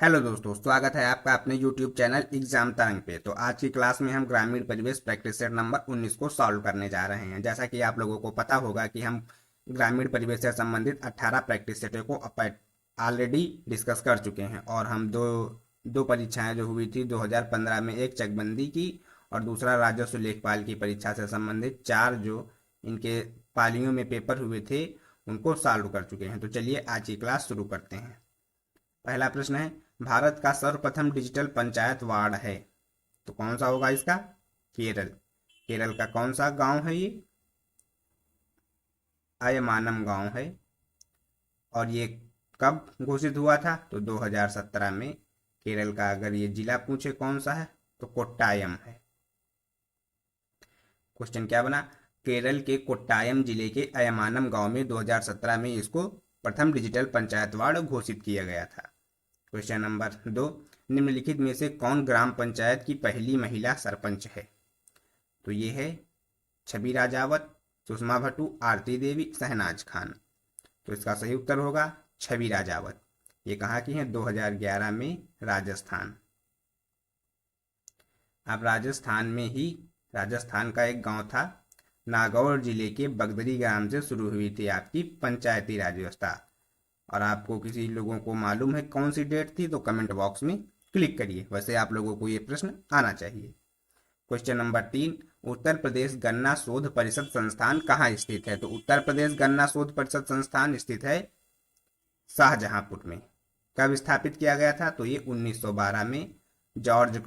Hello दोस्तों, स्वागत है आपका अपने YouTube चैनल एग्जाम तरंग पे। तो आज की क्लास में हम ग्रामीण परिवेश प्रैक्टिस सेट नंबर 19 को सॉल्व करने जा रहे हैं। जैसा कि आप लोगों को पता होगा कि हम ग्रामीण परिवेश से संबंधित 18 प्रैक्टिस सेटों को ऑलरेडी डिस्कस कर चुके हैं और हम दो दो परीक्षाएं जो हुई थी 2015 में, एक चकबंदी की और दूसरा राजस्व लेखपाल की परीक्षा से संबंधित चार जो इनके पालियों में पेपर हुए थे उनको सॉल्व कर चुके हैं। तो चलिए आज की क्लास शुरू करते हैं। पहला प्रश्न है, भारत का सर्वप्रथम डिजिटल पंचायत वार्ड है तो कौन सा होगा इसका? केरल। केरल का कौन सा गांव है ये? अयमानम गांव है। और ये कब घोषित हुआ था? तो 2017 में। केरल का अगर ये जिला पूछे कौन सा है तो कोट्टायम है। क्वेश्चन क्या बना? केरल के कोट्टायम जिले के अयमानम गांव में 2017 में इसको प्रथम डिजिटल पंचायत वार्ड घोषित किया गया था। क्वेश्चन नंबर 2, निम्नलिखित में से कौन ग्राम पंचायत की पहली महिला सरपंच है? तो ये है छवि राजावत, सुषमा भट्टू, आरती देवी, शहनाज खान। तो इसका सही उत्तर होगा छवि राजावत। ये कहाँ की है? 2011 में राजस्थान। अब राजस्थान में ही राजस्थान का एक गांव था, नागौर जिले के बगदरी ग्राम से शुरू हुई थी आपकी पंचायती राज व्यवस्था। और आपको किसी लोगों को मालूम है कौन सी डेट थी तो कमेंट बॉक्स में क्लिक करिए। वैसे आप लोगों को ये प्रश्न आना चाहिए। क्वेश्चन नंबर 3, उत्तर प्रदेश गन्ना शोध परिषद संस्थान कहाँ स्थित है? तो उत्तर प्रदेश गन्ना शोध परिषद संस्थान स्थित है शाहजहांपुर में। कब स्थापित किया गया था? तो ये 1912 में जॉर्ज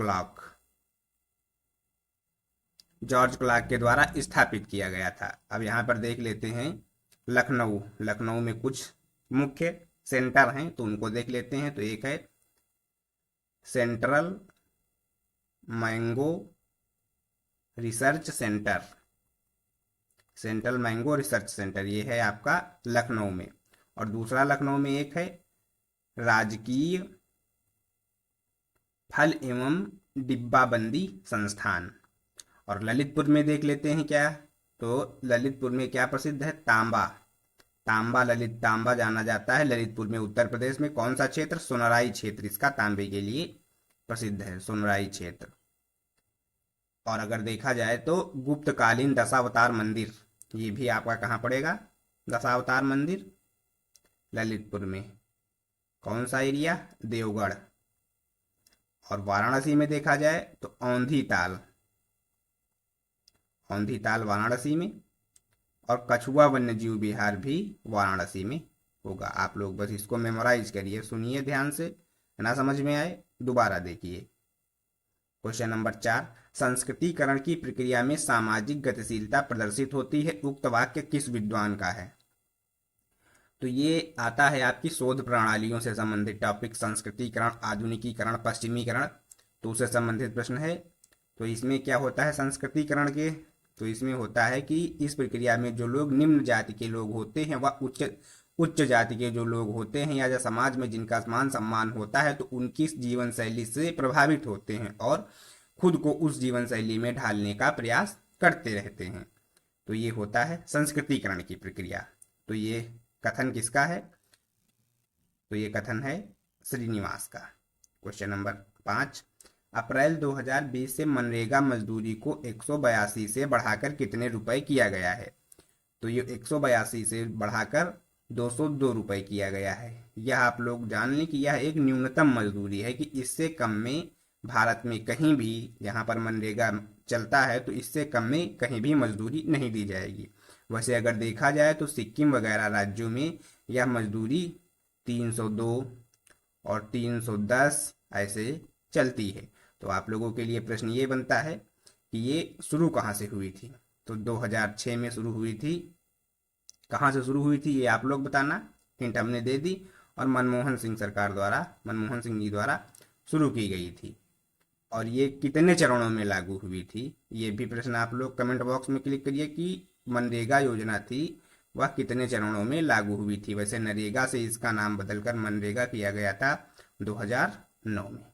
क्लार्क के द्वारा स्थापित किया गया था। अब यहाँ पर देख लेते हैं लखनऊ। लखनऊ में कुछ मुख्य सेंटर हैं तो उनको देख लेते हैं। तो एक है central mango research centre. Central mango research centre ये है आपका लखनऊ में। और दूसरा लखनऊ में एक है राजकीय फल एवं डिब्बाबंदी संस्थान। और ललितपुर में देख लेते हैं क्या? तो ललितपुर में क्या प्रसिद्ध है? तांबा। तांबा ललित तांबा जाना जाता है ललितपुर में। उत्तर प्रदेश में कौन सा क्षेत्र? सोनराई क्षेत्र इसका तांबे के लिए प्रसिद्ध है, सोनराई क्षेत्र। और अगर देखा जाए तो गुप्तकालीन दशावतार मंदिर ये भी आपका कहाँ पड़ेगा? दशावतार मंदिर ललितपुर में। कौन सा एरिया? देवगढ़। और वाराणसी में देखा जाए तो औंधी ताल। औंधी ताल वाराणसी में। और कछुआ वन्य जीव विहार भी वाराणसी में होगा। आप लोग बस इसको मेमोराइज करिए, सुनिए ध्यान से, ना समझ में आए दोबारा देखिए। क्वेश्चन नंबर 4, संस्कृतिकरण की प्रक्रिया में सामाजिक गतिशीलता प्रदर्शित होती है, उक्त वाक्य किस विद्वान का है? तो ये आता है आपकी शोध प्रणालियों से संबंधित टॉपिक, संस्कृतिकरण, आधुनिकीकरण, पश्चिमीकरण। तो उससे संबंधित प्रश्न है। तो इसमें क्या होता है संस्कृतिकरण के? तो इसमें होता है कि इस प्रक्रिया में जो लोग निम्न जाति के लोग होते हैं वह उच्च उच्च जाति के जो लोग होते हैं या जो समाज में जिनका मान सम्मान होता है तो उनकी जीवन शैली से प्रभावित होते हैं और खुद को उस जीवन शैली में ढालने का प्रयास करते रहते हैं। तो ये होता है संस्कृतिकरण की प्रक्रिया। तो ये कथन किसका है? तो ये कथन है श्रीनिवास का। क्वेश्चन नंबर 5, अप्रैल 2020 से मनरेगा मजदूरी को 182 से बढ़ाकर कितने रुपए किया गया है? तो ये 182 से बढ़ाकर 202 रुपए किया गया है। यह आप लोग जान लें कि यह एक न्यूनतम मजदूरी है कि इससे कम में भारत में कहीं भी जहाँ पर मनरेगा चलता है तो इससे कम में कहीं भी मजदूरी नहीं दी जाएगी। वैसे अगर देखा जाए तो सिक्किम वगैरह राज्यों में यह मजदूरी 302 और 310 ऐसे चलती है। तो आप लोगों के लिए प्रश्न ये बनता है कि ये शुरू कहाँ से हुई थी? तो 2006 में शुरू हुई थी। कहाँ से शुरू हुई थी ये आप लोग बताना, हिंट हमने दे दी। और मनमोहन सिंह जी द्वारा शुरू की गई थी। और ये कितने चरणों में लागू हुई थी ये भी प्रश्न आप लोग कमेंट बॉक्स में क्लिक करिए कि मनरेगा योजना थी वह कितने चरणों में लागू हुई थी। वैसे नरेगा से इसका नाम बदलकर मनरेगा किया गया था 2009 में।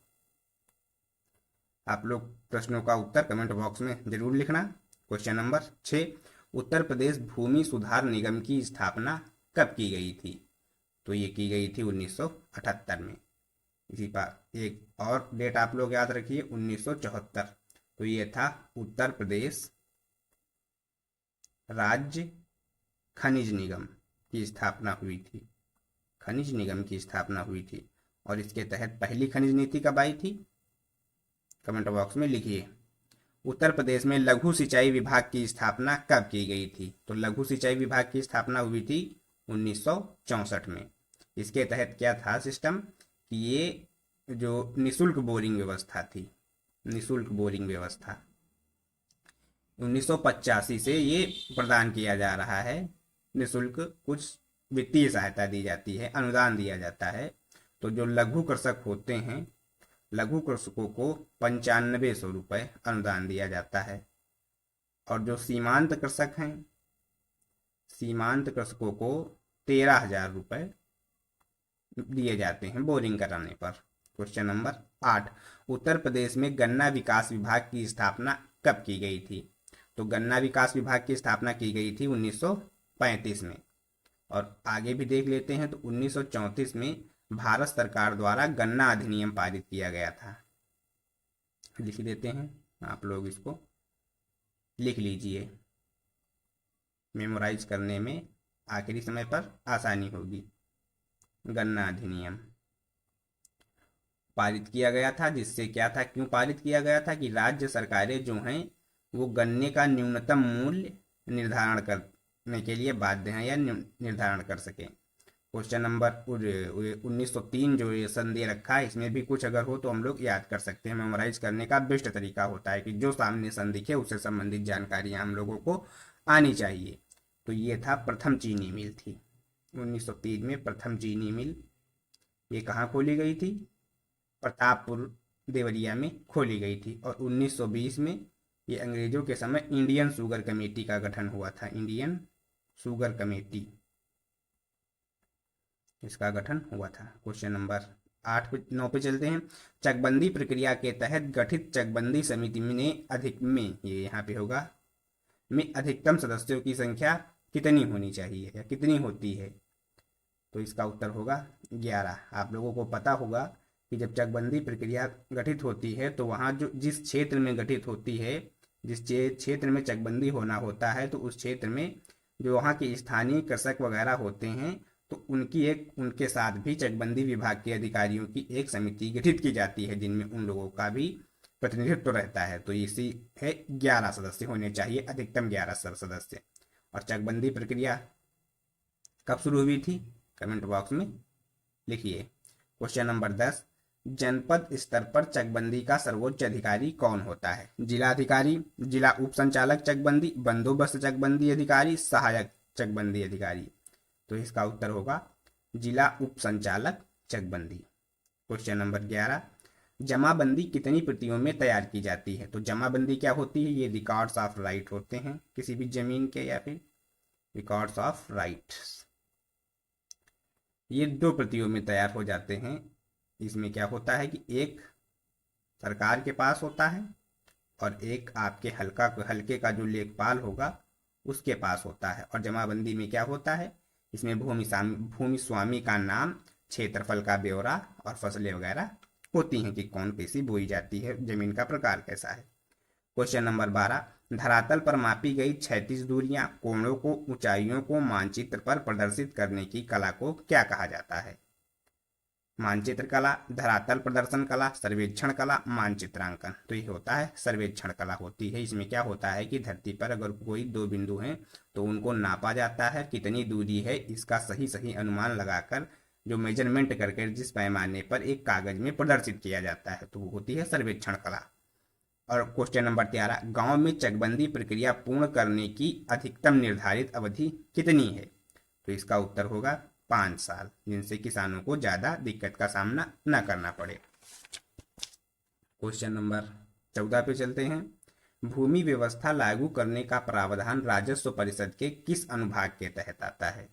आप लोग प्रश्नों का उत्तर कमेंट बॉक्स में जरूर लिखना। क्वेश्चन नंबर 6, उत्तर प्रदेश भूमि सुधार निगम की स्थापना कब की गई थी? तो ये की गई थी 1978 में। इसी पर एक और डेट आप लोग याद रखिए 1974। तो ये था उत्तर प्रदेश राज्य खनिज निगम की स्थापना हुई थी। खनिज निगम की स्थापना हुई थी और इसके तहत पहली खनिज नीति कब आई थी, कमेंट बॉक्स में लिखिए। उत्तर प्रदेश में लघु सिंचाई विभाग की स्थापना कब की गई थी, तो लघु सिंचाई विभाग की स्थापना हुई थी 1964 में। इसके तहत क्या था सिस्टम कि ये जो निशुल्क बोरिंग व्यवस्था थी, निशुल्क बोरिंग व्यवस्था 1985 से ये प्रदान किया जा रहा है। निशुल्क कुछ वित्तीय सहायता दी जाती है, अनुदान दिया जाता है। तो जो लघु कृषक होते हैं, लघु कृषकों को 9500 रुपये अनुदान दिया जाता है। और जो सीमांत कृषक हैं, सीमांत कृषकों को 13,000 रुपये दिए जाते हैं बोरिंग कराने पर। क्वेश्चन नंबर 8, उत्तर प्रदेश में गन्ना विकास विभाग की स्थापना कब की गई थी, तो गन्ना विकास विभाग की स्थापना की गई थी 1935 में। और आगे भी देख लेते हैं तो 1934 में भारत सरकार द्वारा गन्ना अधिनियम पारित किया गया था। लिख देते हैं, आप लोग इसको लिख लीजिए, मेमोराइज करने में आखिरी समय पर आसानी होगी। गन्ना अधिनियम पारित किया गया था, जिससे क्या था, क्यों पारित किया गया था कि राज्य सरकारें जो हैं वो गन्ने का न्यूनतम मूल्य निर्धारण करने के लिए बाध्य हैं या निर्धारण कर सकें। क्वेश्चन नंबर 1903 जो ये संधि रखा है, इसमें भी कुछ अगर हो तो हम लोग याद कर सकते हैं। मेमोराइज करने का बेस्ट तरीका होता है कि जो सामने संधि है उससे संबंधित जानकारियां हम लोगों को आनी चाहिए। तो ये था प्रथम चीनी मिल थी 1903 में, प्रथम चीनी मिल ये कहाँ खोली गई थी, प्रतापपुर देवरिया में खोली गई थी। और 1920 में ये अंग्रेजों के समय इंडियन शुगर कमेटी का गठन हुआ था, इंडियन शुगर कमेटी, इसका गठन हुआ था। क्वेश्चन नंबर 9 पे चलते हैं। चकबंदी प्रक्रिया के तहत गठित चकबंदी समिति में ये यहाँ पे होगा, में अधिकतम सदस्यों की संख्या कितनी होनी चाहिए या कितनी होती है, तो इसका उत्तर होगा 11। आप लोगों को पता होगा कि जब चकबंदी प्रक्रिया गठित होती है तो वहाँ जो जिस क्षेत्र में गठित होती है, जिस क्षेत्र में चकबंदी होना होता है, तो उस क्षेत्र में जो वहाँ के स्थानीय कृषक वगैरह होते हैं तो उनके साथ भी चकबंदी विभाग के अधिकारियों की एक समिति गठित की जाती है, जिनमें उन लोगों का भी प्रतिनिधित्व रहता है। तो इसी है 11 सदस्य होने चाहिए, अधिकतम 11 सदस्य। और चकबंदी प्रक्रिया कब शुरू हुई थी, कमेंट बॉक्स में लिखिए। क्वेश्चन नंबर 10, जनपद स्तर पर चकबंदी का सर्वोच्च अधिकारी कौन होता है, जिला अधिकारी, जिला उप संचालक चकबंदी, बंदोबस्त चकबंदी अधिकारी, सहायक चकबंदी अधिकारी। तो इसका उत्तर होगा जिला उप संचालक चकबंदी। क्वेश्चन नंबर 11, जमाबंदी कितनी प्रतियों में तैयार की जाती है, तो जमाबंदी क्या होती है, ये रिकॉर्ड्स ऑफ राइट होते हैं किसी भी जमीन के, या फिर रिकॉर्ड्स ऑफ राइट, ये 2 प्रतियों में तैयार हो जाते हैं। इसमें क्या होता है कि एक सरकार के पास होता है और एक आपके हल्के का जो लेखपाल होगा उसके पास होता है। और जमाबंदी में क्या होता है, इसमें भूमि स्वामी का नाम, क्षेत्रफल का ब्यौरा और फसलें वगैरह होती हैं कि कौन कैसी बोई जाती है, जमीन का प्रकार कैसा है। क्वेश्चन नंबर 12, धरातल पर मापी गई क्षैतिज दूरियां, कोणों को, ऊंचाइयों को मानचित्र पर प्रदर्शित करने की कला को क्या कहा जाता है, मानचित्र कला, धरातल प्रदर्शन कला, सर्वेक्षण कला, मानचित्रांकन। तो ये होता है सर्वेक्षण कला होती है। इसमें क्या होता है कि धरती पर अगर कोई 2 बिंदु हैं तो उनको नापा जाता है, कितनी दूरी है इसका सही सही अनुमान लगाकर जो मेजरमेंट करके जिस पैमाने पर एक कागज में प्रदर्शित किया जाता है, तो वो होती है सर्वेक्षण कला। और क्वेश्चन नंबर 13, गांव में चकबंदी प्रक्रिया पूर्ण करने की अधिकतम निर्धारित अवधि कितनी है, तो इसका उत्तर होगा 5 साल, जिनसे किसानों को ज्यादा दिक्कत का सामना न करना पड़े। क्वेश्चन नंबर 14 पे चलते हैं। भूमि व्यवस्था लागू करने का प्रावधान राजस्व परिषद के किस अनुभाग के तहत आता है,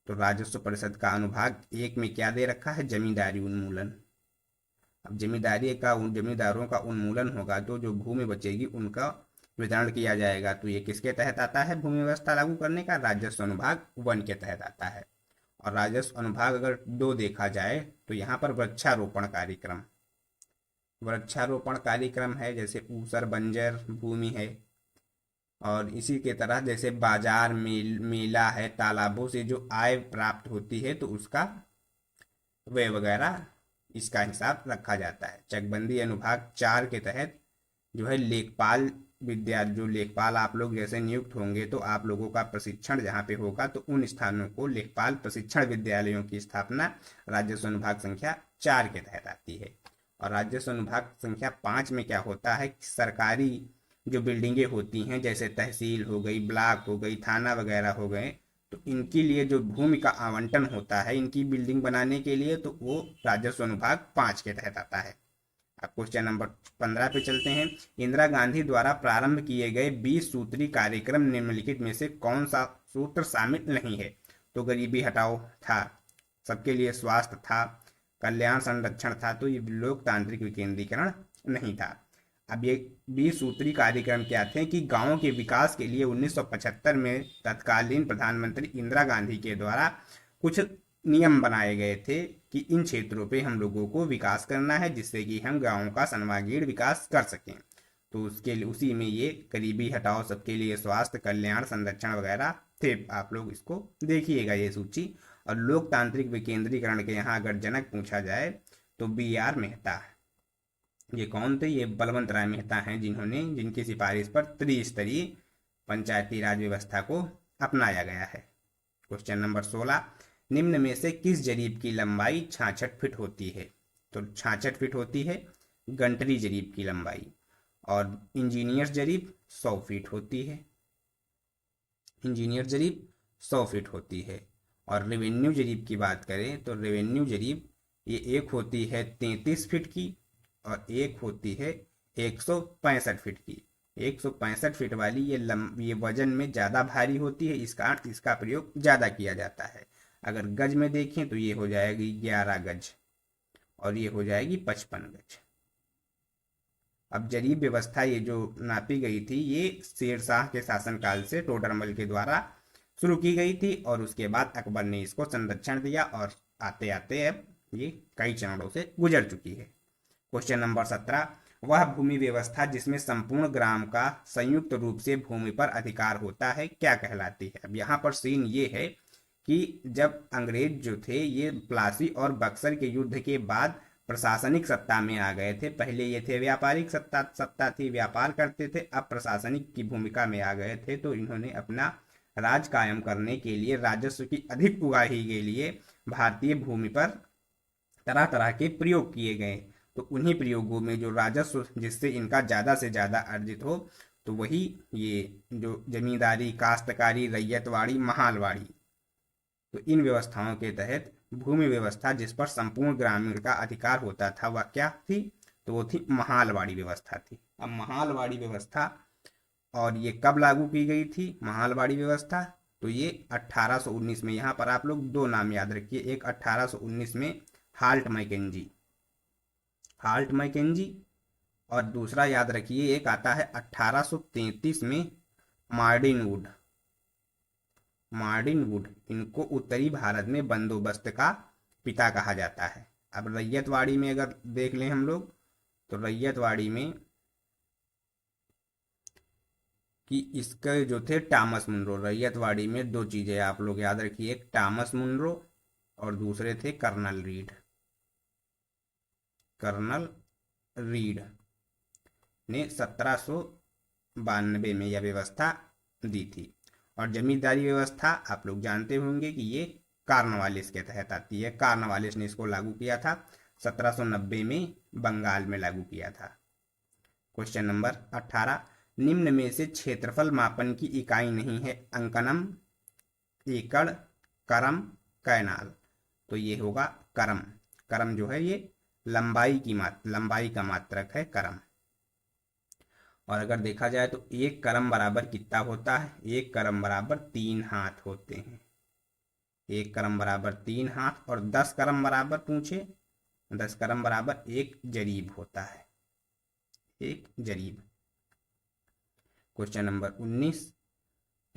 तो राजस्व परिषद का अनुभाग 1 में क्या दे रखा है, जमींदारी उन्मूलन। अब जमींदारों का उन्मूलन होगा, तो जो भूमि बचेगी उनका वितरण किया जाएगा। तो ये किसके तहत आता है, भूमि व्यवस्था लागू करने का राजस्व अनुभाग 1 के तहत आता है। और राजस्व अनुभाग अगर 2 देखा जाए तो यहाँ पर वृक्षारोपण कार्यक्रम है, जैसे ऊसर बंजर भूमि है। और इसी के तरह जैसे बाजार मेला है, तालाबों से जो आय प्राप्त होती है तो उसका व्यय वगैरह इसका हिसाब रखा जाता है। चकबंदी अनुभाग 4 के तहत जो है लेखपाल जो लेखपाल आप लोग जैसे नियुक्त होंगे तो आप लोगों का प्रशिक्षण जहाँ पे होगा तो उन स्थानों को लेखपाल प्रशिक्षण विद्यालयों की स्थापना राजस्व अनुभाग संख्या 4 के तहत आती है। और राजस्व अनुभाग संख्या 5 में क्या होता है कि सरकारी जो बिल्डिंगें होती हैं, जैसे तहसील हो गई, ब्लॉक हो गई, थाना वगैरह हो गए, तो इनके लिए जो भूमि का आवंटन होता है इनकी बिल्डिंग बनाने के लिए, तो वो राजस्व अनुभाग 5 के तहत आता है। अब क्वेश्चन नंबर 15 पे चलते हैं। इंदिरा गांधी द्वारा प्रारंभ किए गए 20 सूत्री कार्यक्रम निम्नलिखित में से कौन सा सूत्र शामिल नहीं है? तो गरीबी हटाओ था, सबके लिए स्वास्थ्य था, कल्याण संरक्षण था, तो ये लोकतांत्रिक विकेंद्रीकरण नहीं था। अब ये 20 सूत्री कार्यक्रम क्या थे कि गांवों के विकास के लिए 1975 में तत्कालीन प्रधानमंत्री इंदिरा गांधी के द्वारा कुछ नियम बनाए गए थे कि इन क्षेत्रों पे हम लोगों को विकास करना है, जिससे कि हम गाँव का सर्वांगीण विकास कर सकें। तो उसके लिए उसी में ये गरीबी हटाओ, सबके लिए स्वास्थ्य, कल्याण संरक्षण वगैरह थे। आप लोग इसको देखिएगा ये सूची। और लोकतांत्रिक विकेंद्रीकरण के यहाँ अगर जनक पूछा जाए तो BR मेहता। ये कौन थे? ये बलवंत राय मेहता हैं, जिनकी सिफारिश पर त्रिस्तरीय पंचायती राज व्यवस्था को अपनाया गया है। क्वेश्चन नंबर 16, निम्न में से किस जरीब की लंबाई 66 फीट होती है? तो 66 फीट होती है गंटरी जरीब की लंबाई। और इंजीनियर्स जरीब 100 फीट होती है। इंजीनियर जरीब 100 फीट होती है। और रेवेन्यू जरीब की बात करें तो रेवेन्यू जरीब ये एक होती है 33 फीट की और एक होती है 165 फीट की। 165 फीट वाली ये वजन में ज़्यादा भारी होती है, इस कारण इसका प्रयोग ज़्यादा किया जाता है। अगर गज में देखें तो ये हो जाएगी 11 गज और ये हो जाएगी 55 गज। अब जरीब व्यवस्था ये जो नापी गई थी ये शेरशाह के शासनकाल से टोडरमल के द्वारा शुरू की गई थी और उसके बाद अकबर ने इसको संरक्षण दिया और आते आते अब ये कई चरणों से गुजर चुकी है। क्वेश्चन नंबर 17, वह भूमि व्यवस्था जिसमें संपूर्ण ग्राम का संयुक्त रूप से भूमि पर अधिकार होता है क्या कहलाती है? अब यहाँ पर सीन ये है कि जब अंग्रेज जो थे ये प्लासी और बक्सर के युद्ध के बाद प्रशासनिक सत्ता में आ गए थे। पहले ये थे व्यापारिक सत्ता थी, व्यापार करते थे, अब प्रशासनिक की भूमिका में आ गए थे। तो इन्होंने अपना राज कायम करने के लिए, राजस्व की अधिक उगाही के लिए भारतीय भूमि पर तरह तरह के प्रयोग किए गए। तो उन्हीं प्रयोगों में जो राजस्व जिससे इनका ज़्यादा से ज़्यादा अर्जित हो, तो वही ये जो जमींदारी, काश्तकारी, रैयतवाड़ी, महालवाड़ी, तो इन व्यवस्थाओं के तहत भूमि व्यवस्था जिस पर संपूर्ण ग्रामीण का अधिकार होता था वह क्या थी? तो वो थी महालवाड़ी व्यवस्था थी। अब महालवाड़ी व्यवस्था और ये कब लागू की गई थी महालवाड़ी व्यवस्था? तो ये 1819 में। यहाँ पर आप लोग 2 नाम याद रखिए, एक 1819 में हाल्ट मैकेंजी और दूसरा याद रखिए एक आता है 1833 में मार्डिन वुड। इनको उत्तरी भारत में बंदोबस्त का पिता कहा जाता है। अब रैयतवाड़ी में अगर देख लें हम लोग तो रैयतवाड़ी में कि इसके जो थे टॉमस मुनरो। रैयतवाड़ी में 2 चीज़ें आप लोग याद रखिए, एक टॉमस मुनरो और दूसरे थे कर्नल रीड ने 1792 में यह व्यवस्था दी थी। और जमींदारी व्यवस्था आप लोग जानते होंगे कि ये कॉर्नवालिस के तहत आती है। कॉर्नवालिस ने इसको लागू किया था, 1790 में बंगाल में लागू किया था। क्वेश्चन नंबर 18, निम्न में से क्षेत्रफल मापन की इकाई नहीं है? अंकनम, एकड़, करम, कैनाल। तो ये होगा करम। करम जो है ये लंबाई का मात्रक है करम। और अगर देखा जाए तो 1 करम बराबर कितना होता है? 1 करम बराबर 3 हाथ होते हैं। 1 करम बराबर 3 हाथ। और 10 करम बराबर पूछे, 10 करम बराबर 1 जरीब होता है, 1 जरीब। क्वेश्चन नंबर 19,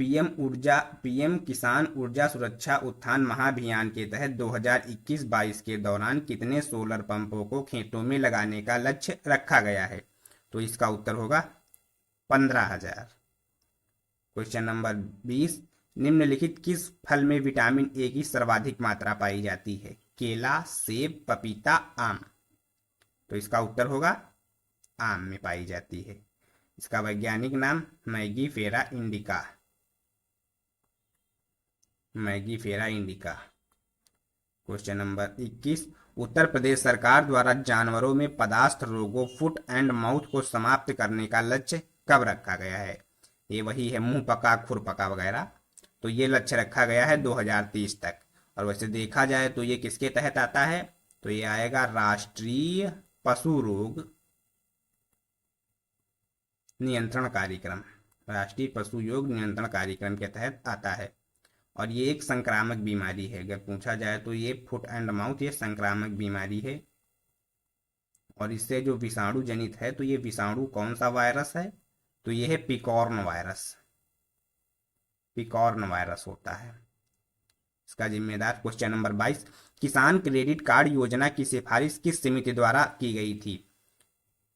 पीएम किसान ऊर्जा सुरक्षा उत्थान महाभियान के तहत 2021-22 के दौरान कितने सोलर पंपों को खेतों में लगाने का लक्ष्य रखा गया है? तो इसका उत्तर होगा 15,000। क्वेश्चन नंबर 20, निम्नलिखित किस फल में विटामिन ए की सर्वाधिक मात्रा पाई जाती है? केला, सेब, पपीता, आम। तो इसका उत्तर होगा आम में पाई जाती है। इसका वैज्ञानिक नाम मैगीफेरा indica. मैगीफेरा indica. Question number 21, Uttar Pradesh सरकार द्वारा जानवरों में पदार्थ रोगों फुट एंड माउथ को समाप्त करने का लक्ष्य कब रखा गया है? ये वही है मुंह पका, खुर पका वगैरह। तो ये लक्ष्य रखा गया है 2030 तक। और वैसे देखा जाए तो ये किसके तहत आता है? तो ये आएगा राष्ट्रीय पशु रोग नियंत्रण कार्यक्रम। राष्ट्रीय पशु रोग नियंत्रण कार्यक्रम के तहत आता है। और ये एक संक्रामक बीमारी है। अगर पूछा जाए तो ये फुट एंड माउथ ये संक्रामक बीमारी है। और इससे जो विषाणु जनित है, तो ये विषाणु कौन सा वायरस है? तो ये है पिकॉर्न वायरस। पिकॉर्न वायरस होता है इसका जिम्मेदार। क्वेश्चन नंबर 22, किसान क्रेडिट कार्ड योजना की सिफारिश किस समिति द्वारा की गई थी?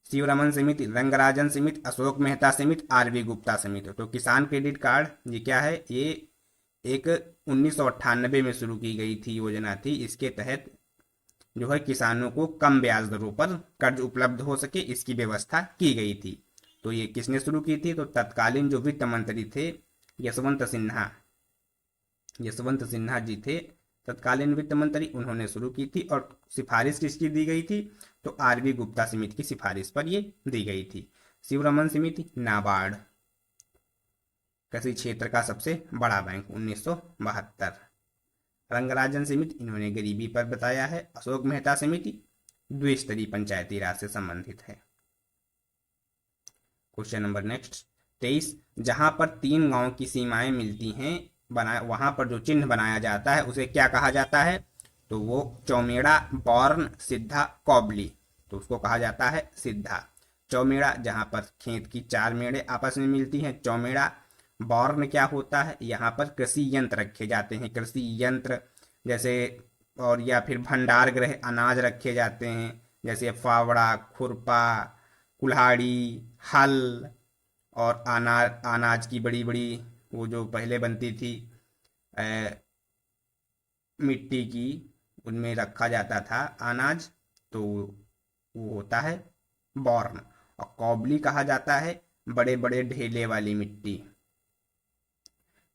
शिवरमन समिति, रंगराजन समिति, अशोक मेहता समिति, आरवी गुप्ता समिति। तो किसान क्रेडिट कार्ड ये क्या है? ये एक 1998 में शुरू की गई थी योजना थी। इसके तहत जो है किसानों को कम ब्याज दरों पर कर्ज उपलब्ध हो सके, इसकी व्यवस्था की गई थी। तो ये किसने शुरू की थी? तो तत्कालीन जो वित्त मंत्री थे यशवंत सिन्हा जी थे, तत्कालीन वित्त मंत्री, उन्होंने शुरू की थी। और सिफारिश किसकी दी गई थी? तो आरवी गुप्ता समिति की सिफारिश पर ये दी गई थी। शिवरमन समिति नाबार्ड, कृषि क्षेत्र का सबसे बड़ा बैंक, 1972। रंगराजन समिति इन्होंने गरीबी पर बताया है। अशोक मेहता समिति द्विस्तरीय पंचायती राज से संबंधित है। क्वेश्चन नंबर नेक्स्ट 23, जहां पर 3 गांव की सीमाएं मिलती हैं वहां पर जो चिन्ह बनाया जाता है उसे क्या कहा जाता है? तो वो चौमेड़ा, बॉर्न, सिद्धा, कौबली। तो उसको कहा जाता है सिद्धा। चौमेड़ा जहां पर खेत की 4 मेड़े आपस में मिलती हैं, चौमेड़ा। बॉर्न क्या होता है? यहाँ पर कृषि यंत्र रखे जाते हैं, कृषि यंत्र जैसे, और या फिर भंडार गृह, अनाज रखे जाते हैं जैसे फावड़ा, खुरपा, कुल्हाड़ी, हल। और अनाज की बड़ी बड़ी वो जो पहले बनती थी मिट्टी की, उनमें रखा जाता था अनाज, तो वो होता है बॉर्न। और कौबली कहा जाता है बड़े बड़े ढेले वाली मिट्टी।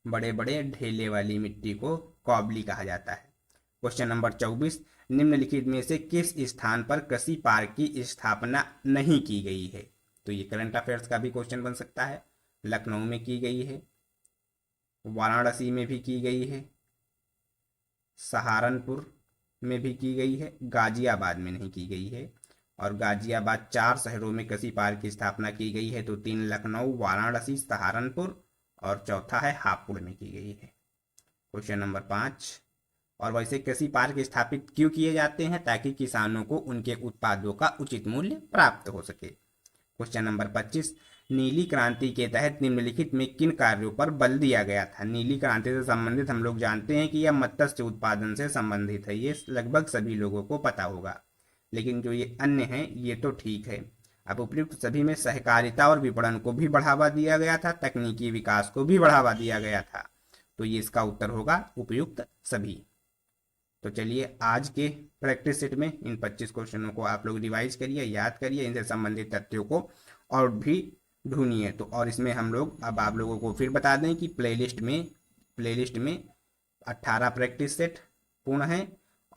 बड़े बड़े ढेले वाली मिट्टी को कौबली कहा जाता है। क्वेश्चन नंबर 24, निम्नलिखित में से किस स्थान पर कृषि पार्क की स्थापना नहीं की गई है? तो ये करंट अफेयर्स का भी क्वेश्चन बन सकता है। लखनऊ में की गई है, वाराणसी में भी की गई है, सहारनपुर में भी की गई है, गाजियाबाद में नहीं की गई है। और गाजियाबाद 4 शहरों में कृषि पार्क की स्थापना की गई है। तो 3 लखनऊ, वाराणसी, सहारनपुर, और चौथा है हापुड़ में की गई है। क्वेश्चन नंबर 5, और वैसे कृषि पार्क स्थापित क्यों किए जाते हैं? ताकि किसानों को उनके उत्पादों का उचित मूल्य प्राप्त हो सके। क्वेश्चन नंबर 25, नीली क्रांति के तहत निम्नलिखित में किन कार्यों पर बल दिया गया था? नीली क्रांति से संबंधित हम लोग जानते हैं कि यह मत्स्य उत्पादन से संबंधित है, ये लगभग सभी लोगों को पता होगा। लेकिन जो ये अन्य हैं ये तो ठीक है। अब उपयुक्त सभी में सहकारिता और विपणन को भी बढ़ावा दिया गया था, तकनीकी विकास को भी बढ़ावा दिया गया था। तो ये इसका उत्तर होगा उपयुक्त सभी। तो चलिए आज के प्रैक्टिस सेट में इन 25 क्वेश्चनों को आप लोग रिवाइज करिए, याद करिए, इनसे संबंधित तथ्यों को और भी ढूंढिए। तो और इसमें हम लोग अब आप लोगों को फिर बता दें कि प्लेलिस्ट में 18 प्रैक्टिस सेट पूर्ण है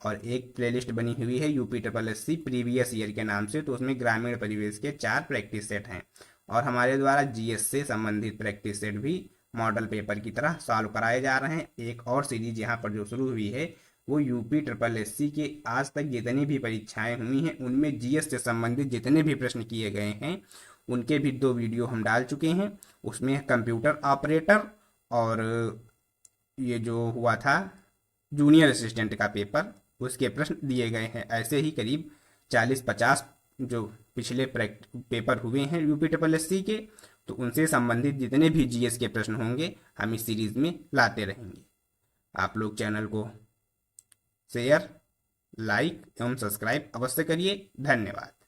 और एक प्लेलिस्ट बनी हुई है UPSSC प्रीवियस ईयर के नाम से। तो उसमें ग्रामीण परिवेश के 4 प्रैक्टिस सेट हैं और हमारे द्वारा GS से संबंधित प्रैक्टिस सेट भी मॉडल पेपर की तरह सॉल्व कराए जा रहे हैं। एक और सीरीज यहाँ पर जो शुरू हुई है वो UPSSC के आज तक जितनी भी परीक्षाएं हुई हैं उनमें GS से संबंधित जितने भी प्रश्न किए गए हैं उनके भी 2 वीडियो हम डाल चुके हैं। उसमें कंप्यूटर ऑपरेटर और ये जो हुआ था जूनियर असिस्टेंट का पेपर, उसके प्रश्न दिए गए हैं। ऐसे ही करीब 40-50 जो पिछले पेपर हुए हैं UPSSC के, तो उनसे संबंधित जितने भी जीएस के प्रश्न होंगे हम इस सीरीज में लाते रहेंगे। आप लोग चैनल को शेयर, लाइक एवं सब्सक्राइब अवश्य करिए। धन्यवाद।